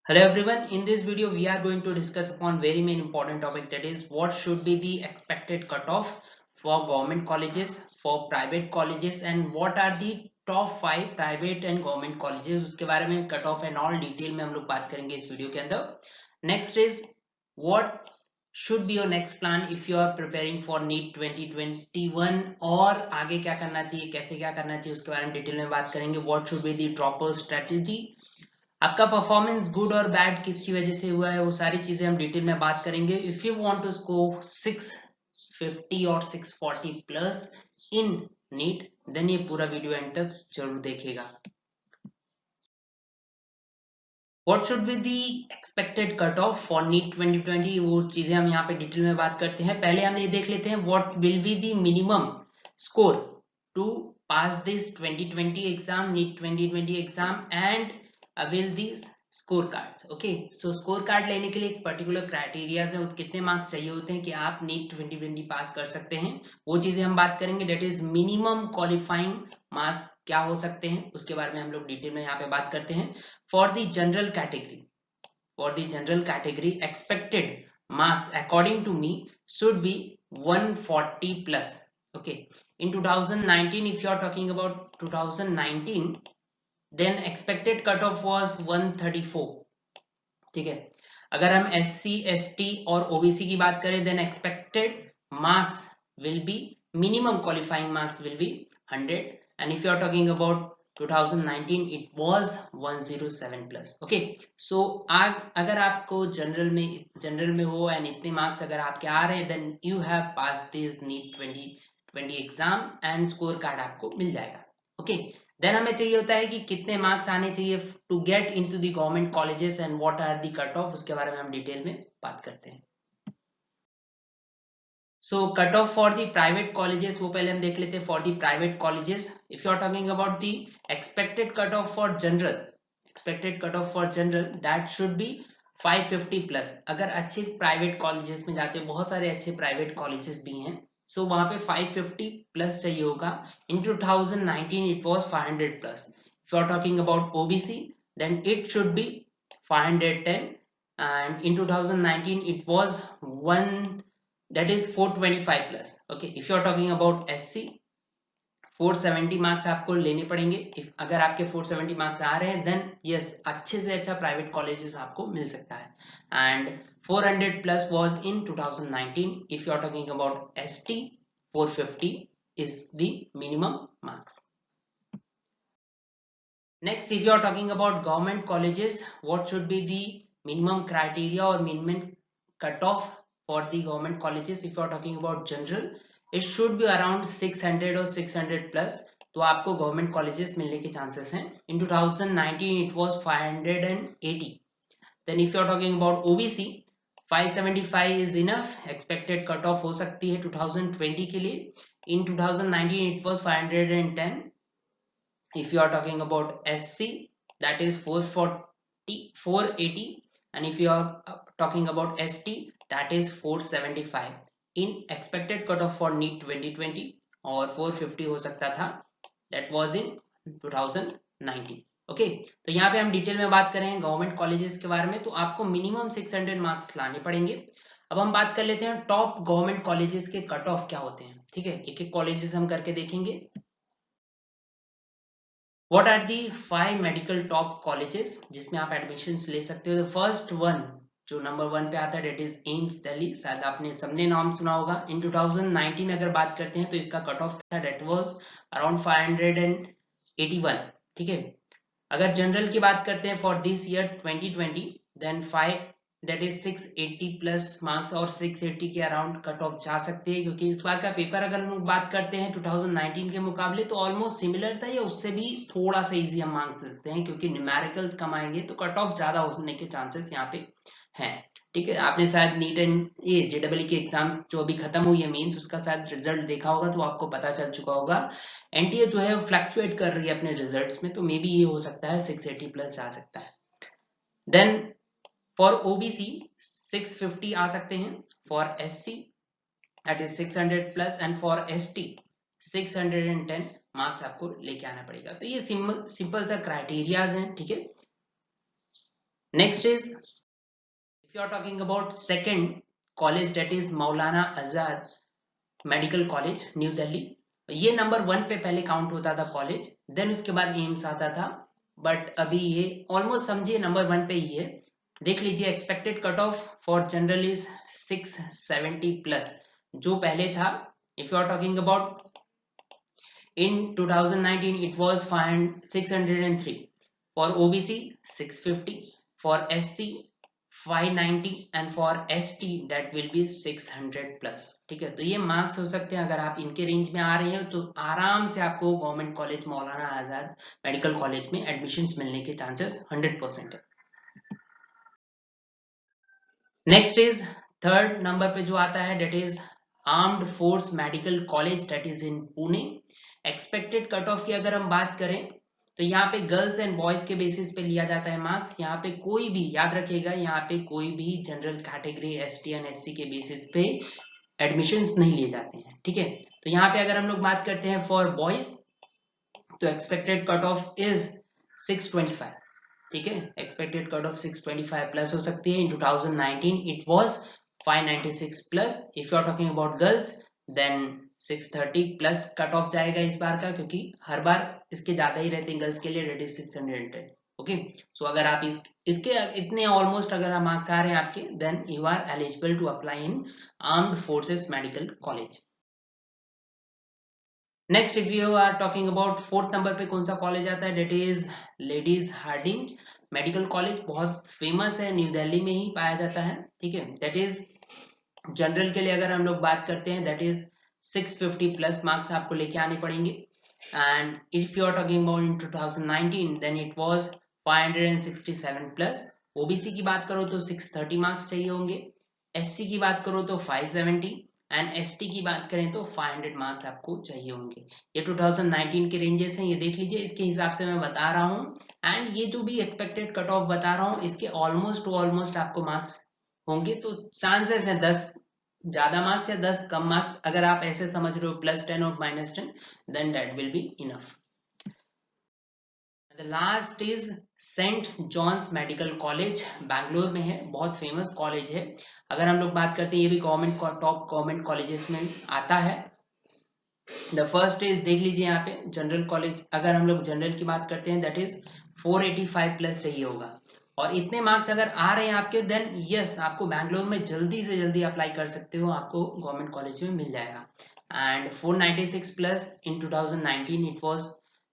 Hello everyone, in this video we are going to discuss upon very main important topic, that is what should be the expected cutoff for government colleges, for private colleges, and what are the top 5 private and government colleges। उसके बारे में cut off and all detail में हम लोग बात करेंगे इस video के अंदर। Next is what should be your next plan if you are preparing for NEET 2021, और आगे क्या करना चाहिए, कैसे क्या करना चाहिए, उसके बारे में डिटेल में बात करेंगे। What should be the dropper strategy, आपका परफॉर्मेंस गुड और बैड किसकी वजह से हुआ है, वो सारी चीजें हम डिटेल में बात करेंगे। If you want to score 650 और 640 प्लस इन नीट, देन ये पूरा वीडियो एंड तक जरूर देखिएगा। What should be the expected cut off for NEET 2020, वो चीजें हम यहाँ पे डिटेल में बात करते हैं। पहले हम ये देख लेते हैं what will be the minimum score to pass this 2020 exam, NEET 2020 exam, and avail this score cards. Okay, so score card लेने के लिए एक पर्टिकुलर क्राइटेरियाज है, कितने मार्क्स चाहिए होते हैं कि आप नीट 2020 पास कर सकते हैं, वो चीजें हम बात करेंगे। That is minimum qualifying marks क्या हो सकते हैं, उसके बारे में हम लोग डिटेल में यहाँ पे बात करते हैं। For the general category expected marks according to me should be 140 plus. Okay, in 2019, if you are talking about 2019, then expected cutoff was 134। ठीक है, अगर हम SC ST और OBC की बात करें, then expected marks will be, minimum qualifying marks will be 100, and if you are talking about 2019 it was 107 plus। okay, so अगर आपको जनरल में हो एंड इतने मार्क्स अगर आपके आ रहे हैं, then you have passed this NEET 2020 exam and score card आपको मिल जाएगा। ओके, देन हमें चाहिए होता है कि कितने मार्क्स आने चाहिए to get into the government colleges and what are the cut off, उसके बारे में हम डिटेल में बात करते हैं। So cut off for the private colleges, वो पहले हम देख लेते हैं। For the private colleges, if you are talking about the expected cut off for general, that should be 550 plus. अगर अच्छे प्राइवेट कॉलेजेस में जाते हो, बहुत सारे अच्छे प्राइवेट कॉलेजेस भी हैं, सो वहां पे 550 प्लस चाहिए होगा। In 2019 it was 500 plus. If you are talking about OBC, then it should be 510, and in 2019 it was 1, that is 425 plus। okay, if you are talking about SC, 470 marks आपको लेने पड़ेंगे। If अगर आपके 470 marks आ रहे हैं, then yes, अच्छे से अच्छा प्राइवेट कॉलेजेस आपको मिल सकता है। And 400 plus was in 2019। If you are talking about ST, 450 is the minimum marks। Next, if you are talking about government colleges, what should be the minimum criteria or minimum cutoff for the government colleges? If you are talking about general, it should be around 600 or 600 plus, तो आपको government colleges मिलने के chances हैं। इन 2019 it was 580। then if you are talking about OBC, 575 is enough, expected cut off हो सकती है 2020 के लिए। in 2019 it was 510। if you are talking about SC, that is 480, and if you are talking about ST, that is 475 in expected cutoff for NEET 2020, और 450 हो सकता था, that was in 2019। Okay, तो यहाँ पे हम डिटेल में बात करें गवर्नमेंट कॉलेजेस के बारे में, तो आपको मिनिमम 600 मार्क्स लाने पड़ेंगे। अब हम बात कर लेते हैं टॉप गवर्नमेंट कॉलेजेस के कट ऑफ क्या होते हैं। ठीक है, एक एक कॉलेजेस हम करके देखेंगे। What are the 5 medical top colleges जिसमें आप एडमिशंस ले सकते हो। फर्स्ट वन, जो नंबर 1 पे आता है, डेट इज एम्स दिल्ली। शायद आपने सबने नाम सुना होगा। इन 2019 अगर बात करते हैं तो इसका कट ऑफ था, डेट वाज अराउंड 581। ठीक है, अगर जनरल की बात करते हैं for this year 2020, then 5, that is 680 plus marks, और 680 के अराउंड कट ऑफ जा सकते हैं, क्योंकि इस बार का पेपर अगर हम लोग बात करते हैं 2019 के मुकाबले तो ऑलमोस्ट सिमिलर था, या उससे भी थोड़ा सा इजी हम मांग सकते हैं, क्योंकि न्यूमेरिकल्स कम आएंगे तो कट ऑफ ज्यादा होने के चांसेस यहाँ पे हैं। ठीक है, आपने शायद नीट एंड ये JEE के एग्जाम जो अभी खत्म हुई है मेंस, उसका शायद रिजल्ट देखा होगा, तो आपको पता चल चुका होगा NTA जो है फ्लक्चुएट कर रही है अपने रिजल्ट्स में, तो मे बी ये हो सकता है 680 प्लस जा सकता है। देन फॉर OBC 650 आ सकते हैं, for SC that is 600 plus, and for ST 610 marks आपको लेके आना पड़ेगा। तो ये सिंपल सा क्राइटेरियाज हैं। ठीक है, Next is, if you are talking about second college, that is Maulana Azad medical college new Delhi. ये नंबर 1 पे पहले काउंट होता था कॉलेज, देन उसके बाद एम्स आता था, बट अभी ये ऑलमोस्ट समझिए नंबर 1 पे ही है। देख लीजिए expected cut off for general is 670 plus, जो पहले था। If you are talking about in 2019 it was 603, for OBC 650, for SC 590 and for ST that will be 600 plus। ठीक है, तो ये मार्क्स हो सकते हैं। अगर आप इनके रेंज में आ रहे हो तो आराम से आपको government college Maulana Azad medical college में एडमिशन्स मिलने के चांसेस 100% है। नेक्स्ट इज थर्ड नंबर पे जो आता है that is armed force medical college, that is in Pune. Expected cut off की अगर हम बात करें तो यहाँ पे गर्ल्स एंड बॉयज के बेसिस पे लिया जाता है मार्क्स। यहाँ पे कोई भी, याद रखिएगा, यहाँ पे कोई भी general category ST and SC के बेसिस पे एडमिशन्स नहीं लिए जाते हैं। ठीक है, तो यहाँ पे अगर हम लोग बात करते हैं फॉर बॉयज तो एक्सपेक्टेड कट ऑफ इज 625। ठीक है, एक्सपेक्टेड कट ऑफ 625 प्लस हो सकती है। In 2019 it was 596 plus. If you are talking about girls then 630 plus cut off जाएगा इस बार का, क्योंकि हर बार इसके ज्यादा ही रहते हैं गर्ल्स के लिए, डेट इज 610। ओके, सो अगर आप इसके इतने ऑलमोस्ट अगर मार्क्स आ रहे हैं आपके, then you are eligible to apply in armed forces medical college. Next if you are talking about fourth number पे कौन सा कॉलेज आता है, that is Ladies Hardinge Medical College. बहुत फेमस है, न्यू दिल्ली में ही पाया जाता है। ठीक है, दैट इज जनरल के लिए अगर हम लोग बात करते हैं दैट इज 650 प्लस मार्क्स आपको लेके आने पड़ेंगे। And if you are talking about in 2019 then it was 567 plus. OBC की बात करो तो 630 मार्क्स चाहिए होंगे, SC की बात करो तो 570 एंड ST की बात करें तो 500 मार्क्स आपको चाहिए होंगे। ये 2019 के रेंजेस हैं, ये देख लीजिए, इसके हिसाब से मैं बता रहा हूँ। एंड ये जो भी एक्सपेक्टेड कट ऑफ बता रहा हूँ इसके ऑलमोस्ट टू ऑलमोस्ट आपको मार्क्स होंगे, तो चांसेस है 10 ज्यादा मार्क्स या 10 कम मार्क्स। अगर आप ऐसे समझ रहे हो +10 और -10 then that will be enough. The last is Saint John's Medical College, Bangalore में है, बहुत फेमस कॉलेज है। अगर हम लोग बात करते हैं, ये भी गवर्नमेंट टॉप गवर्नमेंट कॉलेजेस में आता है। द फर्स्ट इज, देख लीजिए यहाँ पे जनरल कॉलेज, अगर हम लोग जनरल की बात करते हैं दैट इज 485 प्लस चाहिए होगा। और इतने मार्क्स अगर आ रहे हैं आपके, देन यस आपको बैंगलोर में जल्दी से जल्दी अप्लाई कर सकते हो, आपको गवर्नमेंट कॉलेज में मिल जाएगा। And 496 plus in 2019 it was.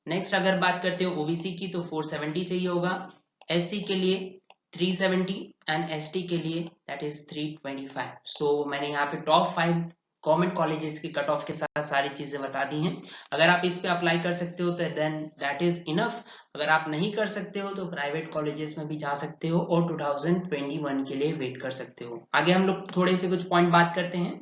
Next अगर बात करते हो ओबीसी की तो 470 चाहिए होगा, SC के लिए 370 एंड ST के लिए दैट इज 325। सो मैंने यहाँ पे टॉप 5 गवर्नमेंट कॉलेजेस की कट ऑफ के साथ सारी चीजें बता दी हैं। अगर आप इस पे अप्लाई कर सकते हो तो देन दैट इज इनफ। अगर आप नहीं कर सकते हो तो प्राइवेट कॉलेजेस में भी जा सकते हो और 2021 के लिए वेट कर सकते हो। आगे हम लोग थोड़े से कुछ पॉइंट बात करते हैं।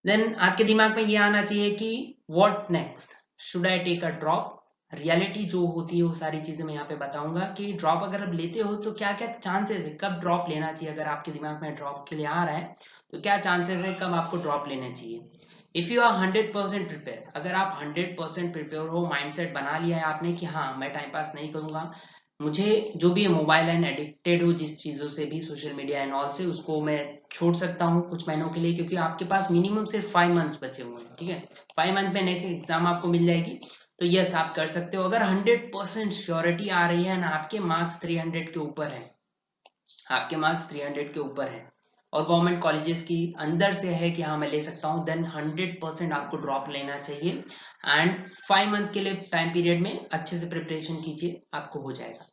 देन आपके दिमाग में ये आना चाहिए कि what next, should I take a drop. Reality जो होती है वो सारी चीजें मैं यहाँ पे बताऊंगा कि ड्रॉप अगर आप लेते हो तो क्या क्या चांसेस है, कब ड्रॉप लेना चाहिए। अगर आपके दिमाग में ड्रॉप के लिए आ रहा है तो क्या चांसेस है, कब आपको ड्रॉप लेना चाहिए। इफ यू आर 100% प्रिपेयर, अगर आप 100% प्रिपेयर हो, माइंडसेट बना लिया है आपने कि हाँ मैं टाइम पास नहीं करूंगा, मुझे जो भी मोबाइल एंड एडिक्टेड हो जिस चीजों से भी, सोशल मीडिया एंड ऑल से, उसको मैं छोड़ सकता हूँ कुछ महीनों के लिए, क्योंकि आपके पास मिनिमम सिर्फ 5 मंथ्स बचे हुए हैं। ठीक है, 5 मंथ में नेक्स्ट एग्जाम आपको मिल जाएगी, तो यस आप कर सकते हो। अगर 100% श्योरिटी आ रही है ना, आपके मार्क्स 300 के ऊपर है, आपके मार्क्स 300 के ऊपर है और गवर्नमेंट कॉलेजेस की अंदर से है कि हाँ मैं ले सकता हूँ, देन 100% आपको ड्रॉप लेना चाहिए। एंड 5 मंथ के लिए टाइम पीरियड में अच्छे से प्रिपरेशन कीजिए, आपको हो जाएगा।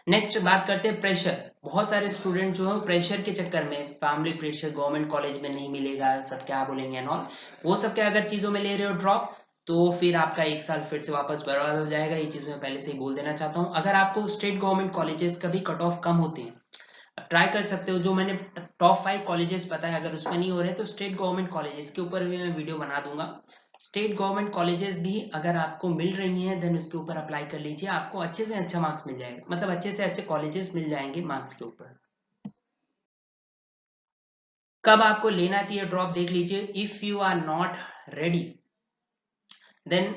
नेक्स्ट बात करते हैं प्रेशर। बहुत सारे स्टूडेंट जो है प्रेशर के चक्कर में, फैमिली प्रेशर, गवर्नमेंट कॉलेज में नहीं मिलेगा, सब क्या बोलेंगे एंड ऑल, वो सब क्या अगर चीजों में ले रहे हो ड्रॉप, तो फिर आपका एक साल फिर से वापस बर्बाद हो जाएगा। ये चीज मैं पहले से ही बोल देना चाहता हूँ। अगर आपको स्टेट गवर्नमेंट कॉलेजेस का भी कट ऑफ कम होते हैं, ट्राई कर सकते हो। जो मैंने टॉप 5 कॉलेजेस बताया, अगर उसमें नहीं हो रहे तो स्टेट गवर्नमेंट कॉलेजेस के ऊपर भी मैं वीडियो बना दूंगा। स्टेट गवर्नमेंट कॉलेजेस भी अगर आपको मिल रही हैं देन उसके ऊपर अप्लाई कर लीजिए, आपको अच्छे से अच्छा मार्क्स मिल जाएगा, मतलब अच्छे से अच्छे कॉलेजेस मिल जाएंगे मार्क्स के ऊपर। कब आपको लेना चाहिए ड्रॉप, देख लीजिए। If you are not ready then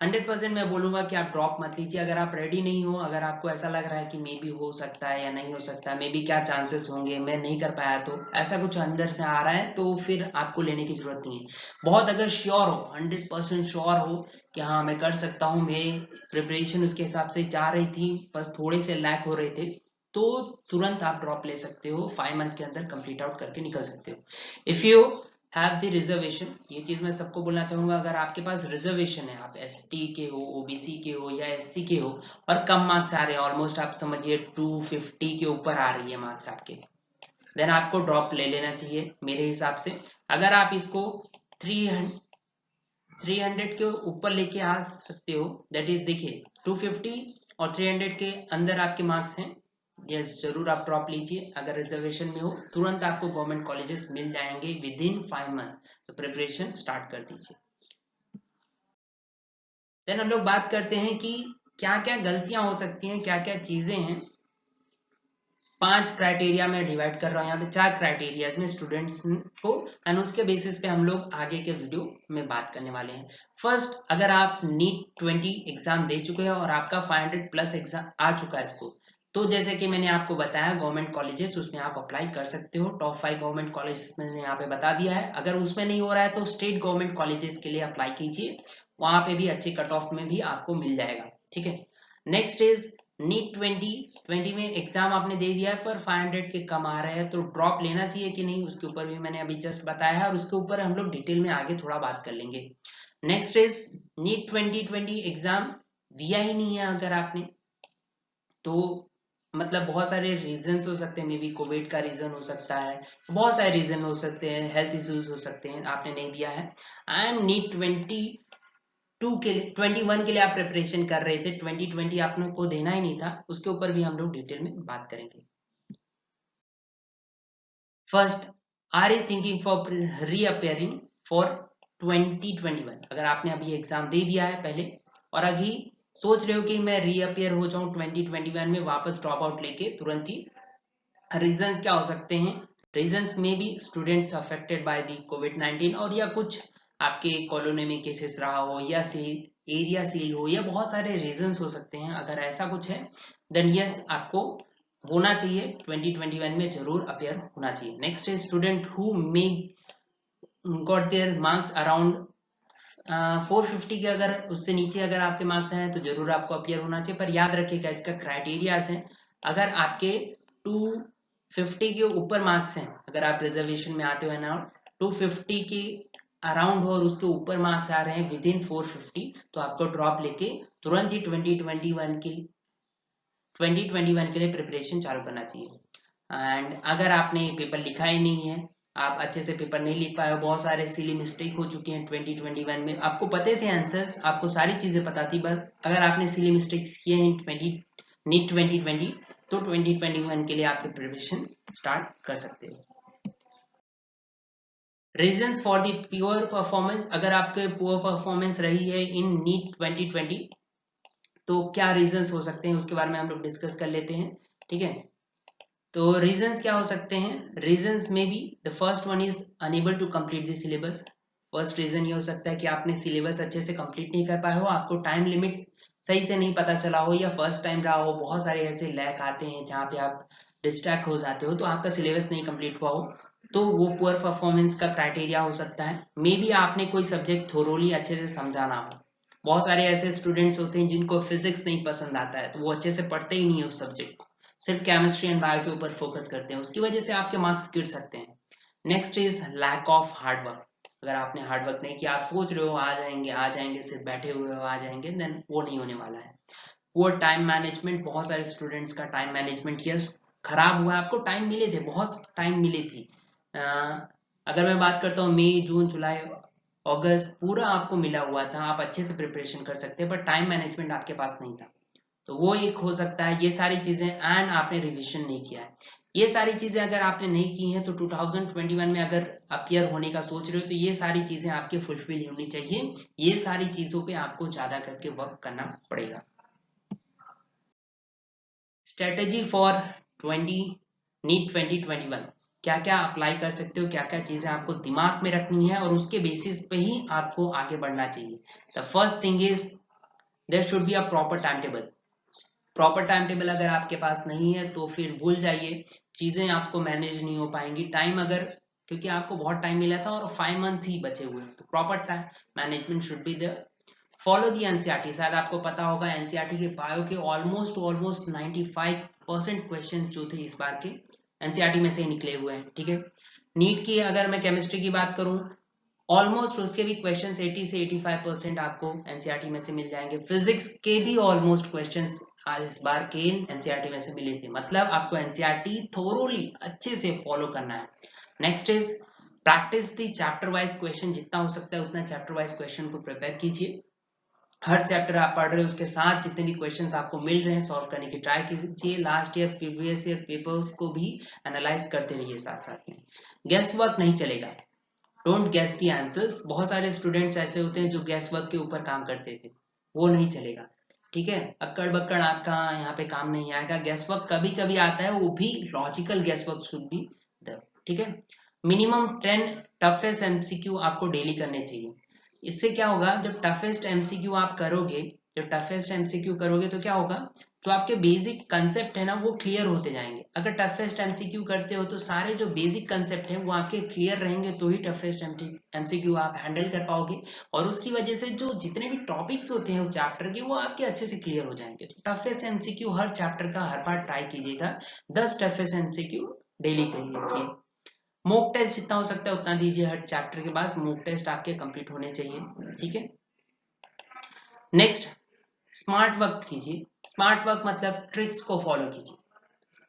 100% मैं बोलूंगा कि आप ड्रॉप मत लीजिए अगर आप रेडी नहीं हो, अगर आपको ऐसा लग रहा है कि मे बी हो सकता है या नहीं हो सकता, मे बी क्या चांसेस होंगे, मैं नहीं कर पाया, तो ऐसा कुछ अंदर से आ रहा है तो फिर आपको लेने की जरूरत नहीं है। बहुत अगर श्योर हो, 100% श्योर हो कि हाँ मैं कर सकता हूँ, मेरी प्रिपरेशन उसके हिसाब से जा रही थी, बस थोड़े से लैक हो रहे थे, तो तुरंत आप ड्रॉप ले सकते हो, 5 मंथ के अंदर कंप्लीट आउट करके निकल सकते हो। If you have the reservation, ये चीज मैं सबको बोलना चाहूंगा, अगर आपके पास रिजर्वेशन है, आप एसटी के हो, ओबीसी के हो या एससी के हो, और कम मार्क्स आ रहे हैं, ऑलमोस्ट आप समझिए 250 के ऊपर आ रही है मार्क्स आपके, देन आपको ड्रॉप ले लेना चाहिए मेरे हिसाब से। अगर आप इसको 300 के ऊपर लेके आ सकते हो, दैट इज देखिए 250 और 300 के अंदर आपके मार्क्स हैं, यस जरूर आप ड्रॉप लीजिए। अगर रिजर्वेशन में हो तुरंत आपको गवर्नमेंट कॉलेजेस मिल जाएंगे विद इन 5 मंथ, तो प्रिपरेशन स्टार्ट कर दीजिए। देन हम लोग बात करते हैं कि क्या क्या गलतियां हो सकती हैं, क्या क्या चीजें हैं। 5 क्राइटेरिया में डिवाइड कर रहा हूँ, यहाँ पे 4 क्राइटेरियाज में स्टूडेंट्स को, एंड उसके बेसिस पे हम लोग आगे के वीडियो में बात करने वाले हैं। फर्स्ट, अगर आप नीट 20 एग्जाम दे चुके हैं और आपका 500 प्लस एग्जाम आ चुका है स्कोर, तो जैसे कि मैंने आपको बताया गवर्नमेंट कॉलेजेस, उसमें आप अप्लाई कर सकते हो। टॉप 5 गवर्नमेंट कॉलेजेस मैंने यहाँ पे बता दिया है। अगर उसमें नहीं हो रहा है तो स्टेट गवर्नमेंट कॉलेजेस के लिए अप्लाई कीजिए, वहां पे भी अच्छे कट ऑफ में भी आपको मिल जाएगा, ठीक है। नेक्स्ट इज नीट 20 में एग्जाम आपने दे दिया है पर 500 के कम आ रहे हैं, तो ड्रॉप लेना चाहिए कि नहीं, उसके ऊपर भी मैंने अभी जस्ट बताया है, और उसके ऊपर हम लोग डिटेल में आगे थोड़ा बात कर लेंगे। नेक्स्ट इज नीट 2020 एग्जाम दिया ही नहीं है अगर आपने, तो मतलब बहुत सारे रीजंस हो सकते हैं, मे बी कोविड का रीजन हो सकता है, बहुत सारे रीजन हो सकते हैं, हेल्थ इश्यूज हो सकते हैं, आपने नहीं दिया है। एंड नीट 21 के लिए आप प्रिपरेशन कर रहे थे, 2020 आपने को देना ही नहीं था, उसके ऊपर भी हम लोग डिटेल में बात करेंगे। First, are you thinking for reappearing for 2021? अगर आपने अभी एग्जाम दे दिया है पहले और अभी सोच रहे हो कि मैं रीअपियर हो जाऊं 2021 में वापस ड्रॉप आउट लेके तुरंत ही, रीजंस क्या हो सकते हैं? रीजंस में भी स्टूडेंट्स अफेक्टेड बाय दी कोविड-19, और या कुछ आपके कॉलोनी में केसेस रहा हो, या एरिया सील हो, या बहुत सारे रीजंस हो सकते हैं। अगर ऐसा कुछ है देन यस आपको होना चाहिए, 2021 में जरूर अपेयर होना चाहिए। Next is student who may got there marks around 450 के, अगर उससे नीचे अगर आपके मार्क्स हैं तो जरूर आपको अपियर होना चाहिए। पर याद रखिएगा इसका क्राइटेरियाज है, अगर आपके 250 के ऊपर मार्क्स हैं, अगर आप रिजर्वेशन में आते हो ना, 250 के अराउंड हो और उसके ऊपर मार्क्स आ रहे हैं विद इन 450, तो आपको ड्रॉप लेके तुरंत ही 2021 के लिए प्रिपरेशन चालू करना चाहिए। एंड अगर आपने पेपर लिखा ही नहीं है, आप अच्छे से पेपर नहीं लिख पाए हो, बहुत सारे सिली मिस्टेक हो चुके हैं 2021 में, आपको पते थे आंसर्स, आपको सारी चीजें पता थी, बस अगर आपने सिली मिस्टेक्स किए हैं नीट 2020, तो 2021 के लिए आपके प्रिपरेशन स्टार्ट कर सकते हो। Reasons for the poor performance, अगर आपके पुअर परफॉर्मेंस रही है इन नीट 2020, तो क्या रीजंस हो सकते हैं उसके बारे में हम लोग डिस्कस कर लेते हैं, ठीक है। तो रीजंस क्या हो सकते हैं? रीजंस में be the first one is unable to complete the syllabus. First reason ये हो सकता है कि आपने सिलेबस अच्छे से कंप्लीट नहीं कर पाए हो, आपको टाइम लिमिट सही से नहीं पता चला हो, या फर्स्ट टाइम रहा हो, बहुत सारे ऐसे लैक आते हैं जहाँ पे आप डिस्ट्रैक्ट हो जाते हो, तो आपका सिलेबस नहीं कंप्लीट हुआ हो, तो वो पुअर परफॉर्मेंस का क्राइटेरिया हो सकता है। मे बी आपने कोई सब्जेक्ट थोरोली अच्छे से समझा ना हो, बहुत सारे ऐसे स्टूडेंट्स होते हैं जिनको फिजिक्स नहीं पसंद आता है, तो वो अच्छे से पढ़ते ही नहीं है उस सब्जेक्ट को, सिर्फ केमिस्ट्री एंड बायो के ऊपर फोकस करते हैं, उसकी वजह से आपके मार्क्स गिर सकते हैं। Next is lack of hard work. अगर आपने हार्डवर्क नहीं किया, आप सोच रहे हो आ जाएंगे, सिर्फ बैठे हुए हो आ जाएंगे, देन वो नहीं होने वाला है। वो टाइम मैनेजमेंट, बहुत सारे स्टूडेंट्स का टाइम मैनेजमेंट किया खराब हुआ है, आपको टाइम मिले थे, बहुत टाइम मिली थी। अगर मैं बात करता हूँ मई जून जुलाई अगस्त, पूरा आपको मिला हुआ था, आप अच्छे से प्रिपरेशन कर सकते हैं, बट टाइम मैनेजमेंट आपके पास नहीं था, तो वो एक हो सकता है। ये सारी चीजें, एंड आपने रिवीजन नहीं किया है, ये सारी चीजें अगर आपने नहीं की हैं, तो 2021 में अगर अपियर होने का सोच रहे हो, तो ये सारी चीजें आपके फुलफिल होनी चाहिए, ये सारी चीजों पे आपको ज्यादा करके वर्क करना पड़ेगा। स्ट्रेटेजी फॉर 2021, क्या क्या अप्लाई कर सकते हो, क्या क्या चीजें आपको दिमाग में रखनी है, और उसके बेसिस पे ही आपको आगे बढ़ना चाहिए। The first thing is there should be a proper time table. Proper time table अगर आपके पास नहीं है तो फिर भूल जाइए, चीजें आपको मैनेज नहीं हो पाएंगी। टाइम अगर, क्योंकि आपको बहुत टाइम मिला था और 5 मंथ ही बचे हुए हैं, तो proper time management should be there. Follow the NCERT, शायद आपको पता होगा एनसीईआरटी के बायो के ऑलमोस्ट 95% क्वेश्चंस जो थे इस बार के एनसीईआरटी में से निकले हुए हैं। ठीक है, नीट की अगर मैं केमिस्ट्री की बात करूं, ऑलमोस्ट उसके भी क्वेश्चंस 80 से 85% आपको एनसीईआरटी में से मिल जाएंगे। फिजिक्स के भी ऑलमोस्ट क्वेश्चंस इस बार के एनसीईआरटी में से मिले थे। मतलब आपको एनसीईआरटी थोरोली अच्छे से फॉलो करना है। Next is practice the chapter wise question, जितना हो सकता है उतना चैप्टर वाइज क्वेश्चन को प्रिपेयर कीजिए। हर चैप्टर आप पढ़ रहे हो उसके साथ जितने भी क्वेश्चंस आपको मिल रहे हैं सॉल्व करने की ट्राई कीजिए। Last year previous year papers को भी एनालाइज करते रहिए साथ साथ में। गेस वर्क नहीं चलेगा, डोंट गेस दी आंसर्स। बहुत सारे स्टूडेंट्स ऐसे होते हैं जो गेस वर्क के ऊपर काम करते थे, वो नहीं चलेगा। ठीक है, अक्कड़ बक्कड़ आपका यहाँ पे काम नहीं आएगा। गेस वर्क कभी कभी आता है, वो भी logical guess work should be there. ठीक है, मिनिमम 10 टफेस्ट एमसीक्यू आपको डेली करने चाहिए। इससे क्या होगा, जब टफेस्ट एमसीक्यू आप करोगे, जब टफेस्ट एमसीक्यू करोगे तो क्या होगा, तो आपके बेसिक कंसेप्ट है ना वो क्लियर होते जाएंगे। अगर टफेस्ट एमसीक्यू करते हो तो सारे जो बेसिक कंसेप्ट है वो आपके क्लियर रहेंगे, तो ही टफेस्ट एमसीक्यू आप हैंडल कर पाओगे। और उसकी वजह से जो जितने भी टॉपिक्स होते हैं वो चैप्टर के, वो आपके अच्छे से क्लियर हो जाएंगे। तो टफेस्ट एमसीक्यू हर चैप्टर का हर बार ट्राई कीजिएगा। 10 टफेस्ट एमसीक्यू डेली करिए। मॉक टेस्ट जितना हो सकता है उतना दीजिए। हर चैप्टर के बाद मॉक टेस्ट आपके कंप्लीट होने चाहिए। ठीक है, नेक्स्ट स्मार्ट वर्क कीजिए। स्मार्ट वर्क मतलब ट्रिक्स को फॉलो कीजिए।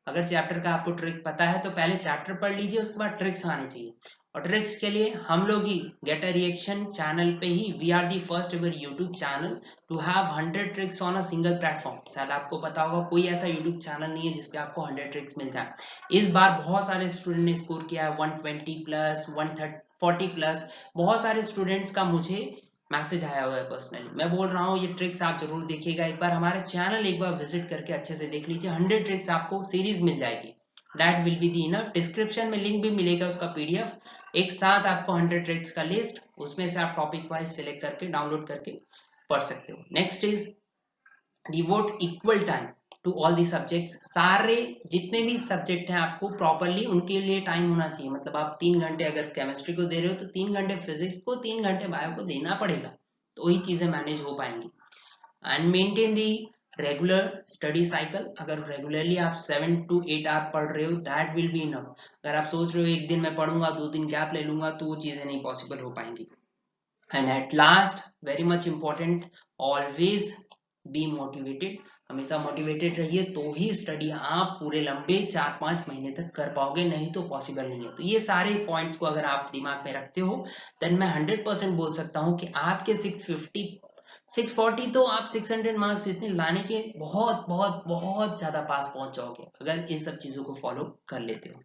अगर चैप्टर का आपको ट्रिक पता है तो पहले चैप्टर पढ़ लीजिए, उसके बाद ट्रिक्स आने चाहिए। और ट्रिक्स के लिए हम लोग ही गेट अ रिएक्शन चैनल पे ही, we are the first ever YouTube channel to have 100 tricks on a single platform. शायद आपको पता होगा कोई ऐसा यूट्यूब चैनल नहीं है जिसपे आपको 100 ट्रिक्स मिल जाए। इस बार बहुत सारे स्टूडेंट ने स्कोर किया है 120 प्लस 140 प्लस। बहुत सारे स्टूडेंट्स का मुझे मैसेज आया हुआ है पर्सनली। मैं बोल रहा हूँ ये ट्रिक्स आप जरूर देखिएगा, एक बार हमारे चैनल एक बार विजिट करके अच्छे से देख लीजिए। 100 ट्रिक्स आपको सीरीज मिल जाएगी, that will be the enough. Description में लिंक भी मिलेगा उसका पीडीएफ, एक साथ आपको 100 ट्रिक्स का लिस्ट, उसमें से आप टॉपिक वाइज सिलेक्ट करके डाउनलोड करके पढ़ सकते हो। Next is devote equal time to all the subjects. सारे जितने भी सब्जेक्ट हैं आपको प्रॉपरली उनके लिए टाइम होना चाहिए। मतलब आप 3 घंटे अगर केमिस्ट्री को दे रहे हो तो 3 घंटे फिजिक्स को, 3 घंटे बायो को देना पड़ेगा, तो ही चीजें मैनेज हो पाएंगी। And maintain the regular study cycle. अगर रेगुलरली आप 7 to 8 आवर पढ़ रहे हो दैट विल बी इनफ। अगर आप सोच रहे हो एक दिन मैं पढ़ूंगा 2 दिन गैप ले लूंगा, तो वो चीजें नहीं पॉसिबल हो पाएंगी। And at last very much important, always be motivated. हमेशा मोटिवेटेड रहिए, तो ही स्टडी आप पूरे लंबे 4-5 महीने तक कर पाओगे, नहीं तो पॉसिबल नहीं है। तो ये सारे पॉइंट्स को अगर आप दिमाग में रखते हो, देन मैं 100% बोल सकता हूँ कि आपके 640 तो आप 600 मार्क्स इतने लाने के बहुत बहुत बहुत ज्यादा पास पहुंच जाओगे, अगर इन सब चीजों को फॉलो कर लेते हो।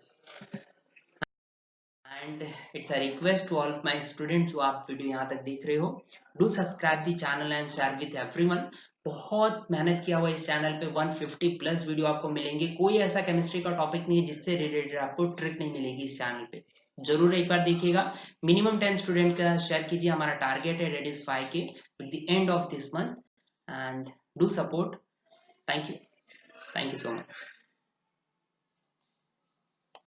And it's a request to all my student, जो आप वीडियो यहाँ तक देख रहे हो, do subscribe the channel and share with everyone. बहुत मेहनत किया हुआ इस चैनल पे, 150 प्लस वीडियो आपको मिलेंगे। कोई ऐसा केमिस्ट्री का टॉपिक नहीं है जिससे रिलेटेड आपको ट्रिक नहीं मिलेगी इस चैनल पे। जरूर एक बार देखिएगा। मिनिमम 10 स्टूडेंट का शेयर कीजिए। हमारा टारगेट है that is 5K with the end of this month, and do support. Thank you so much.